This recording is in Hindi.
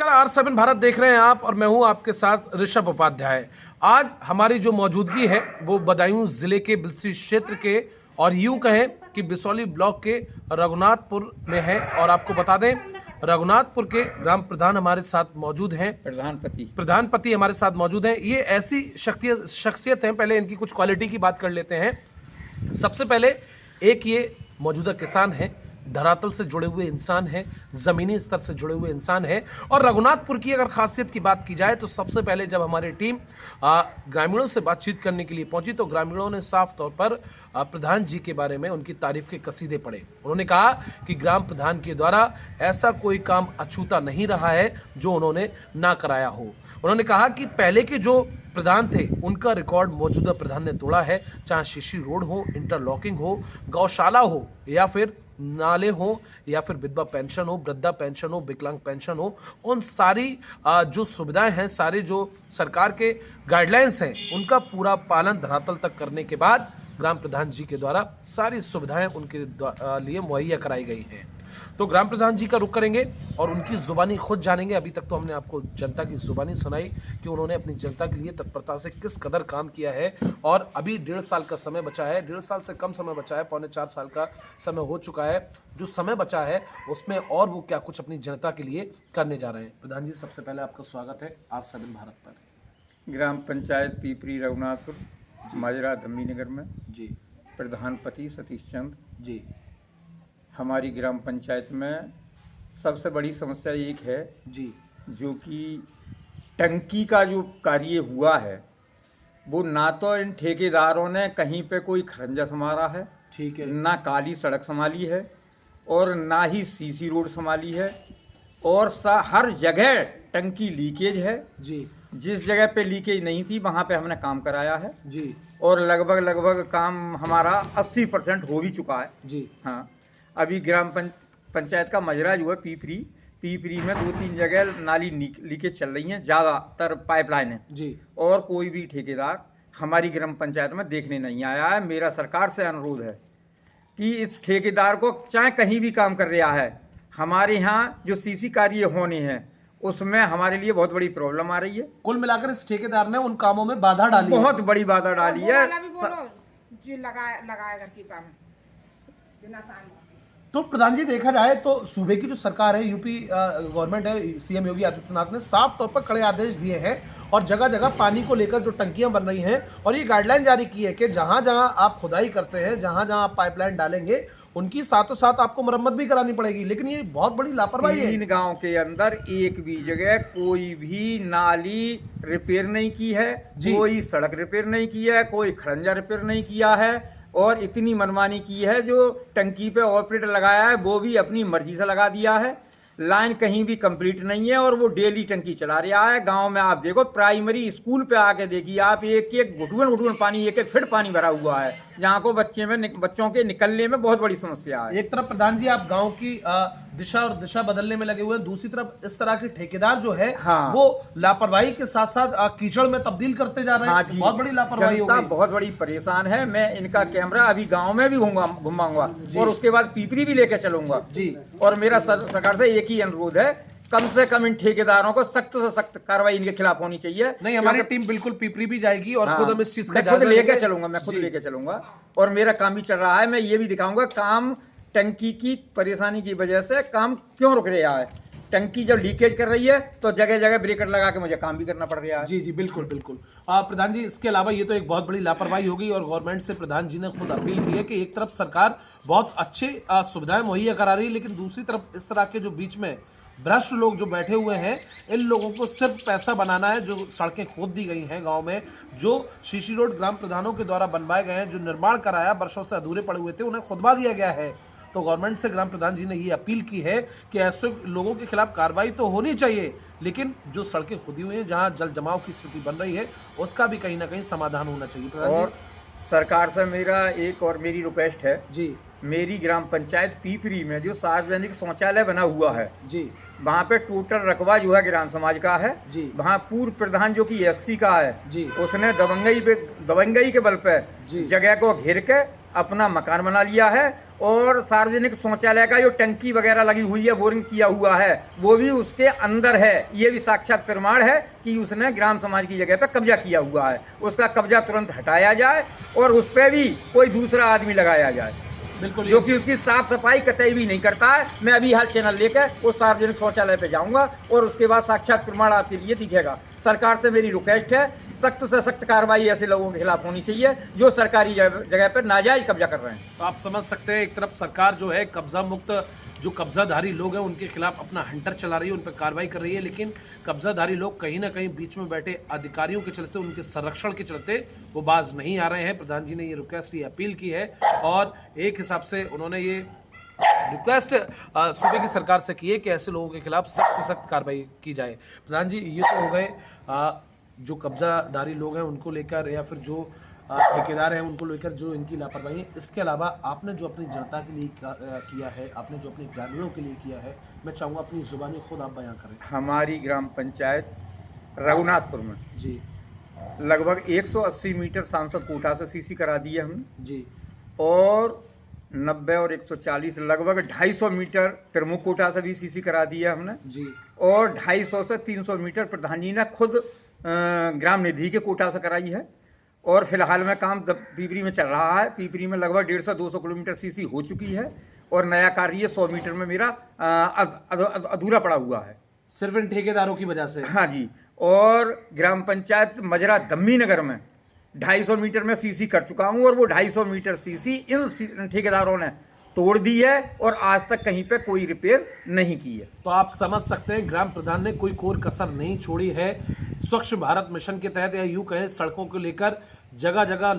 नमस्कार, R7 भारत देख रहे हैं आप और मैं हूं आपके साथ ऋषभ उपाध्याय। आज हमारी जो मौजूदगी है वो बदायूं जिले के बिलसी क्षेत्र के और यूं कहें कि बिसौली ब्लॉक के रघुनाथपुर में है। और आपको बता दें, रघुनाथपुर के ग्राम प्रधान हमारे साथ मौजूद हैं, प्रधानपति हमारे साथ मौजूद हैं। ये ऐसी शख्सियत हैं, पहले इनकी कुछ क्वालिटी की बात कर लेते हैं। सबसे पहले एक ये मौजूदा किसान हैं, धरातल से जुड़े हुए इंसान हैं, ज़मीनी स्तर से जुड़े हुए इंसान हैं। और रघुनाथपुर की अगर खासियत की बात की जाए तो सबसे पहले जब हमारी टीम ग्रामीणों से बातचीत करने के लिए पहुंची तो ग्रामीणों ने साफ तौर पर प्रधान जी के बारे में उनकी तारीफ के कसीदे पढ़े। उन्होंने कहा कि ग्राम प्रधान के द्वारा ऐसा कोई काम अछूता नहीं रहा है जो उन्होंने ना कराया हो। उन्होंने कहा कि पहले के जो प्रधान थे उनका रिकॉर्ड मौजूदा प्रधान ने तोड़ा है, चाहे शीशी रोड हो, इंटरलॉकिंग हो, गौशाला हो या फिर नाले हो या फिर विधवा पेंशन हो, वृद्धा पेंशन हो, विकलांग पेंशन हो। उन सारी जो सुविधाएं हैं, सारे जो सरकार के गाइडलाइंस हैं, उनका पूरा पालन धरातल तक करने के बाद ग्राम प्रधान जी के द्वारा सारी सुविधाएं उनके लिए मुहैया कराई गई हैं। तो ग्राम प्रधान जी का रुख करेंगे और उनकी जुबानी खुद जानेंगे। अभी तक तो हमने आपको जनता की जुबानी सुनाई कि उन्होंने अपनी जनता के लिए तत्परता से किस कदर काम किया है। और अभी 1.5 साल का समय बचा है, 1.5 साल से कम समय बचा है, 3.25 साल का समय हो चुका है। जो समय बचा है उसमें और वो क्या कुछ अपनी जनता के लिए करने जा रहे हैं। प्रधान जी, सबसे पहले आपका स्वागत है R7 भारत पर। ग्राम पंचायत पीपरी रघुनाथपुर माजरा धम्मी नगर में जी प्रधानपति सतीश चंद्र जी। हमारी ग्राम पंचायत में सबसे बड़ी समस्या एक है जी जो कि टंकी का जो कार्य हुआ है वो ना तो इन ठेकेदारों ने कहीं पे कोई खरंजा संभाला है, ठीक है, ना काली सड़क संभाली है और ना ही सीसी रोड संभाली है। और हर जगह टंकी लीकेज है जी। जिस जगह पे लीकेज नहीं थी वहाँ पे हमने काम कराया है जी। और लगभग काम हमारा 80% हो भी चुका है जी। हाँ, अभी ग्राम पंचायत का मजरा जो है पीपरी में 2-3 जगह नाली लीकेज चल रही हैं, ज़्यादातर पाइपलाइन है जी। और कोई भी ठेकेदार हमारी ग्राम पंचायत में देखने नहीं आया है। मेरा सरकार से अनुरोध है कि इस ठेकेदार को चाहे कहीं भी काम कर रहा है, हमारे यहाँ जो सीसी कार्य होने हैं उसमें हमारे लिए बहुत बड़ी प्रॉब्लम आ रही है। कुल मिलाकर इस ठेकेदार ने उन कामों में बाधा डाली, बहुत बड़ी बाधा डाली है। तो प्रधान जी, देखा जाए तो सूबे की जो सरकार है, यूपी गवर्नमेंट है, सीएम योगी आदित्यनाथ ने साफ तौर पर कड़े आदेश दिए हैं और जगह जगह पानी को लेकर जो टंकियां बन रही हैं और ये गाइडलाइन जारी की है कि जहां जहां आप खुदाई करते हैं, जहां जहां आप पाइपलाइन डालेंगे, उनकी साथों साथ आपको मरम्मत भी करानी पड़ेगी। लेकिन ये बहुत बड़ी लापरवाही है। 3 गांव के अंदर एक भी जगह कोई भी नाली रिपेयर नहीं की है, कोई सड़क रिपेयर नहीं की है, कोई खरंजा रिपेयर नहीं किया है और इतनी मनमानी की है। जो टंकी पे ऑपरेटर लगाया है वो भी अपनी मर्जी से लगा दिया है। लाइन कहीं भी कंप्लीट नहीं है और वो डेली टंकी चला रहा है। गांव में आप देखो, प्राइमरी स्कूल पे आके देखिए आप, एक घुटुन पानी, एक फीट पानी भरा हुआ है, जहाँ को बच्चों के निकलने में बहुत बड़ी समस्या है। एक तरफ प्रधान जी आप गांव की दिशा बदलने में लगे हुए हैं, दूसरी तरफ इस तरह के ठेकेदार जो है हाँ, वो लापरवाही के साथ साथ कीचड़ में तब्दील करते जा रहे हैं। हाँ जी, बहुत बड़ी लापरवाही हो गई। बहुत बड़ी परेशान है। मैं इनका कैमरा अभी गांव में भी घुमाऊंगा और उसके बाद पीपरी भी लेके चलूंगा जी। और मेरा सरकार से एक ही अनुरोध है, कम से कम इन ठेकेदारों को सख्त से सख्त कार्रवाई इनके खिलाफ होनी चाहिए। नहीं, हमारी टीम बिल्कुल पीपरी भी जाएगी और खुद हम इस चीज का खुद लेके चलूंगा, मैं खुद लेके चलूंगा और मेरा काम भी चल रहा है। मैं ये भी दिखाऊंगा काम टंकी की परेशानी की वजह से काम क्यों रुक रहा है। टंकी जब लीकेज कर रही है तो जगह जगह ब्रेकर लगा के मुझे काम भी करना पड़ रहा है। जी जी, बिल्कुल बिल्कुल। प्रधान जी, इसके अलावा ये तो एक बहुत बड़ी लापरवाही होगी और गवर्नमेंट से प्रधान जी ने खुद अपील की है कि एक तरफ सरकार बहुत अच्छे सुविधाएं मुहैया करा रही है, लेकिन दूसरी तरफ इस तरह के जो बीच में भ्रष्ट लोग जो बैठे हुए हैं, इन लोगों को सिर्फ पैसा बनाना है। जो सड़कें खोद दी गई हैं गांव में, जो शीशी रोड ग्राम प्रधानों के द्वारा बनवाए गए हैं, जो निर्माण कराया, वर्षों से अधूरे पड़े हुए थे, उन्हें खुदवा दिया गया है। तो गवर्नमेंट से ग्राम प्रधान जी ने ये अपील की है कि ऐसे लोगों के खिलाफ कार्रवाई तो होनी चाहिए, लेकिन जो सड़कें खुदी हुई हैं, जहां जल जमाव की स्थिति बन रही है, उसका भी कहीं ना कहीं समाधान होना चाहिए। और सरकार से मेरा एक और मेरी रिक्वेस्ट है जी, मेरी ग्राम पंचायत पीपरी में जो सार्वजनिक शौचालय बना हुआ है जी, वहाँ पे टोटल रकबा जो है ग्राम समाज का है जी। वहाँ पूर्व प्रधान जो कि एससी का है जी, उसने दबंगई के बल पे जगह को घेर के अपना मकान बना लिया है और सार्वजनिक शौचालय का जो टंकी वगैरह लगी हुई है, बोरिंग किया हुआ है, वो भी उसके अंदर है। ये भी साक्षात प्रमाण है कि उसने ग्राम समाज की जगह पर कब्जा किया हुआ है। उसका कब्जा तुरंत हटाया जाए और उस पर भी कोई दूसरा आदमी लगाया जाए, बिल्कुल, जो कि उसकी साफ सफाई कतई भी नहीं करता है। मैं अभी हाल चैनल लेकर उस सार्वजनिक शौचालय पे जाऊंगा और उसके बाद साक्षात प्रमाण आपके लिए दिखेगा। सरकार से मेरी रिक्वेस्ट है, सख्त से सख्त कार्रवाई ऐसे लोगों के खिलाफ होनी चाहिए जो सरकारी जगह पर नाजायज कब्जा कर रहे हैं। तो आप समझ सकते हैं, एक तरफ सरकार जो है कब्जा मुक्त जो कब्जाधारी लोग हैं उनके खिलाफ अपना हंटर चला रही है, उन पर कार्रवाई कर रही है, लेकिन कब्जाधारी लोग कहीं ना कहीं बीच में बैठे अधिकारियों के चलते, उनके संरक्षण के चलते वो बाज नहीं आ रहे हैं। प्रधान जी ने ये रिक्वेस्ट, ये अपील की है और एक हिसाब से उन्होंने ये रिक्वेस्ट सूबे की सरकार से की है कि ऐसे लोगों के खिलाफ सख्त से सख्त कार्रवाई की जाए। प्रधान जी, ये तो हो गए जो कब्जाधारी लोग हैं उनको लेकर, या फिर जो ठेकेदार हैं उनको लेकर जो इनकी लापरवाही है। इसके अलावा आपने जो अपनी जनता के लिए किया है, आपने जो अपने ग्रामीणों के लिए किया है, मैं चाहूँगा अपनी जुबानी खुद आप बयां करें। हमारी ग्राम पंचायत रघुनाथपुर में जी लगभग 180 मीटर सांसद कोटा से सीसी करा दी है हमने, जी और 90 और 140 लगभग 250 मीटर प्रमुख कोटा से भी सीसी करा दिया हमने, जी और 250 से 300 मीटर प्रधान जी ने खुद ग्राम निधि के कोटा से कराई है। और फिलहाल में काम पीपरी में चल रहा है। पीपरी में लगभग 150-200 किलोमीटर सीसी हो चुकी है और नया कार्य 100 मीटर में मेरा अधूरा पड़ा हुआ है, सिर्फ इन ठेकेदारों की वजह से। हाँ जी। और ग्राम पंचायत मजरा दम्मी नगर में 250 मीटर में सीसी कर चुका हूँ और वो 250 मीटर सीसी इन ठेकेदारों ने तोड़ दी है और आज तक कहीं पे कोई रिपेयर नहीं की है। तो आप समझ सकते हैं ग्राम प्रधान ने कोई कोर कसर नहीं छोड़ी है। स्वच्छ भारत मिशन के तहत, या यूं कहें सड़कों को लेकर जगह जगह